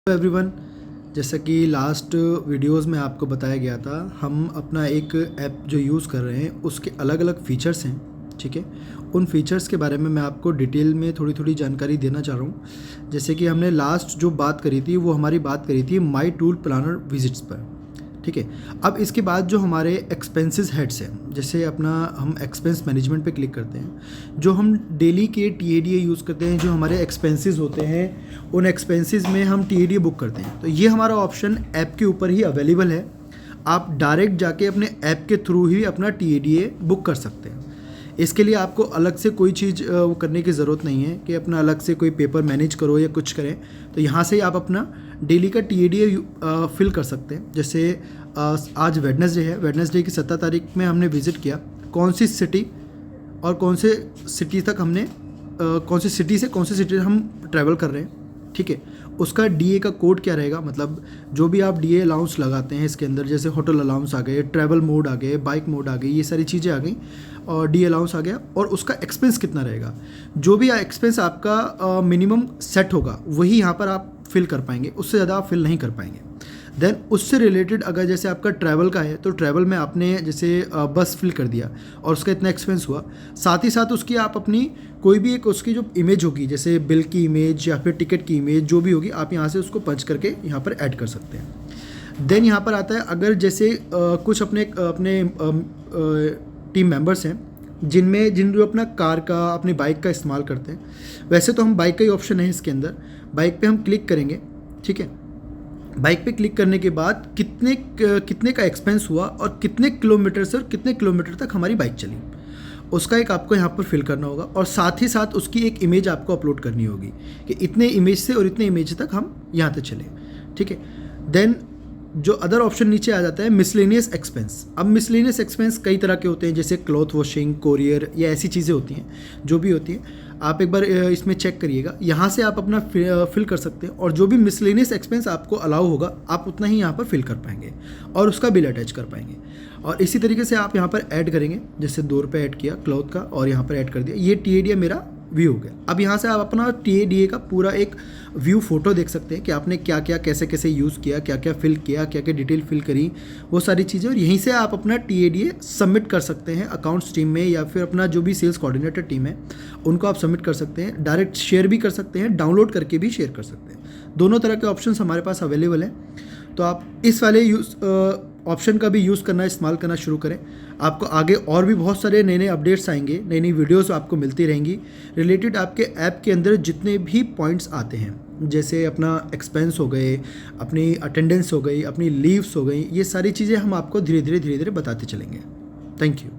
Hello everyone, जैसा कि last videos में आपको बताया गया था, हम अपना एक ऐप जो यूज़ कर रहे हैं उसके अलग अलग फ़ीचर्स हैं। ठीक है, उन फीचर्स के बारे में मैं आपको डिटेल में थोड़ी थोड़ी जानकारी देना चाह रहा हूँ। जैसे कि हमने लास्ट जो बात करी थी वो हमारी बात करी थी माई टूल प्लानर विजिट्स पर। ठीक है, अब इसके बाद जो हमारे एक्सपेंसेस हेड्स हैं, जैसे अपना हम एक्सपेंस मैनेजमेंट पे क्लिक करते हैं, जो हम डेली के TADA यूज़ करते हैं, जो हमारे एक्सपेंसेस होते हैं उन एक्सपेंसेस में हम TADA बुक करते हैं। तो ये हमारा ऑप्शन ऐप के ऊपर ही अवेलेबल है। आप डायरेक्ट जाके अपने ऐप के थ्रू ही अपना TADA बुक कर सकते हैं। इसके लिए आपको अलग से कोई चीज़ करने की ज़रूरत नहीं है कि अपना अलग से कोई पेपर मैनेज करो या कुछ करें। तो यहाँ से आप अपना डेली का TADA फिल कर सकते हैं। जैसे आज वेडनेसडे है, वेडनेसडे की 17 तारीख में हमने विज़िट किया कौन सी सिटी और कौन से सिटी तक हमने कौन सी सिटी से कौन सी सिटी हम ट्रैवल कर रहे हैं। ठीक है, उसका DA का कोड क्या रहेगा, मतलब जो भी आप DA अलाउंस लगाते हैं इसके अंदर, जैसे होटल अलाउंस आ गए, ट्रैवल मोड आ गए, बाइक मोड आ गई, ये सारी चीज़ें आ गई और DA अलाउंस आ गया, और उसका एक्सपेंस कितना रहेगा। जो भी एक्सपेंस आपका मिनिमम सेट होगा वही यहाँ पर आप फिल कर पाएंगे, उससे ज़्यादा आप फिल नहीं कर पाएंगे। देन उससे रिलेटेड अगर जैसे आपका ट्रैवल का है तो ट्रैवल में आपने जैसे बस फिल कर दिया और उसका इतना एक्सपेंस हुआ, साथ ही साथ उसकी आप अपनी कोई भी एक उसकी जो इमेज होगी, जैसे बिल की इमेज या फिर टिकट की इमेज जो भी होगी, आप यहाँ से उसको पंच करके यहाँ पर ऐड कर सकते हैं। देन यहाँ पर आता है अगर जैसे कुछ अपने टीम मेंबर्स हैं जिन जो अपना कार का अपनी बाइक का इस्तेमाल करते हैं। वैसे तो हम बाइक का ही ऑप्शन है इसके अंदर, बाइक पे हम क्लिक करेंगे। ठीक है, बाइक पे क्लिक करने के बाद कितने का एक्सपेंस हुआ और कितने किलोमीटर से और कितने किलोमीटर तक हमारी बाइक चली, उसका एक आपको यहाँ पर फिल करना होगा, और साथ ही साथ उसकी एक इमेज आपको अपलोड करनी होगी कि इतने इमेज से और इतने इमेज तक हम यहाँ तक चले। ठीक है, देन जो अदर ऑप्शन नीचे आ जाता है मिसलेनियस एक्सपेंस। अब मिसलेनियस एक्सपेंस कई तरह के होते हैं, जैसे क्लॉथ वॉशिंग, कोरियर या ऐसी चीज़ें होती हैं जो भी होती हैं। आप एक बार इसमें चेक करिएगा, यहाँ से आप अपना फिल कर सकते हैं, और जो भी मिसलेनियस एक्सपेंस आपको अलाउ होगा आप उतना ही यहाँ पर फिल कर पाएंगे और उसका बिल अटैच कर पाएंगे। और इसी तरीके से आप यहाँ पर ऐड करेंगे, जैसे 2 रुपये ऐड किया क्लॉथ का और यहाँ पर ऐड कर दिया, ये TADA मेरा व्यू हो गया। अब यहाँ से आप अपना TADA का पूरा एक व्यू फोटो देख सकते हैं कि आपने क्या क्या कैसे कैसे यूज़ किया, क्या क्या फिल किया, क्या क्या डिटेल फिल करी, वो सारी चीज़ें। और यहीं से आप अपना TADA सबमिट कर सकते हैं अकाउंट्स टीम में, या फिर अपना जो भी सेल्स कोऑर्डिनेटर टीम है उनको आप सबमिट कर सकते हैं। डायरेक्ट शेयर भी कर सकते हैं, डाउनलोड करके भी शेयर कर सकते हैं। दोनों तरह के ऑप्शंस हमारे पास अवेलेबल हैं, तो आप इस वाले ऑप्शन का भी यूज़ करना, इस्तेमाल करना शुरू करें। आपको आगे और भी बहुत सारे नए नए अपडेट्स आएंगे, नई नई वीडियोस आपको मिलती रहेंगी रिलेटेड आपके ऐप के अंदर जितने भी पॉइंट्स आते हैं, जैसे अपना एक्सपेंस हो गए, अपनी अटेंडेंस हो गई, अपनी लीव्स हो गई, ये सारी चीज़ें हम आपको धीरे धीरे बताते चलेंगे। Thank you.